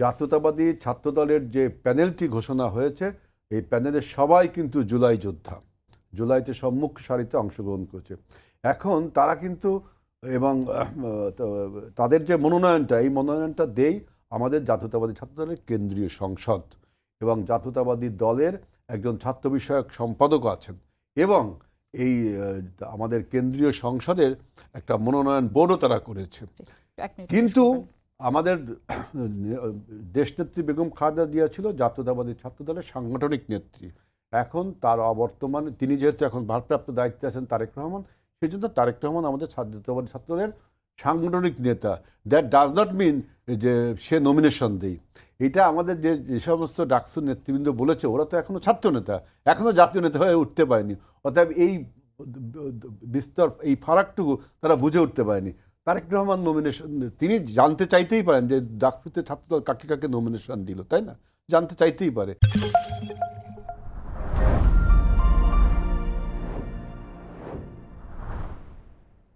জাতীয়তাবাদী ছাত্রদলের যে প্যানেলটি ঘোষণা হয়েছে, এই প্যানেলের সবাই কিন্তু জুলাই যোদ্ধা, জুলাইতে সম্মুখ সারিতে অংশগ্রহণ করেছে। এখন তারা কিন্তু এবং তাদের যে মনোনয়নটা, এই মনোনয়নটা দেই আমাদের জাতীয়তাবাদী ছাত্রদলের কেন্দ্রীয় সংসদ, এবং জাতীয়তাবাদী দলের একজন ছাত্র বিষয়ক সম্পাদক আছেন, এবং এই আমাদের কেন্দ্রীয় সংসদের একটা মনোনয়ন বোর্ডও তারা করেছে। কিন্তু আমাদের দেশনেত্রী বেগম খালেদা জিয়া ছিল জাতীয়তাবাদী ছাত্রদলের সাংগঠনিক নেত্রী। এখন তার অবর্তমানে তিনি যেহেতু এখন ভারপ্রাপ্ত দায়িত্বে আছেন তারেক রহমান, সেই জন্য তারেক রহমান আমাদের জাতীয়তাবাদী ছাত্রদলের সাংগঠনিক নেতা। দ্যাট ডাজ নট মিন যে সে নমিনেশন দেই। এটা আমাদের যে সমস্ত ডাকসুর নেতৃবৃন্দ বলেছে, ওরা তো এখনো ছাত্র নেতা, এখনো জাতীয় নেতা হয়ে উঠতে পারেনি। অতএব এই বিস্তর এই ফারাকটুকু তারা বুঝে উঠতে পারেনি। তারেক রহমান নমিনেশন, তিনি জানতে চাইতেই পারেন যে ডাকসুতে ছাত্রদল কাকে কাকে নমিনেশন দিল, তাই না? জানতে চাইতেই পারে।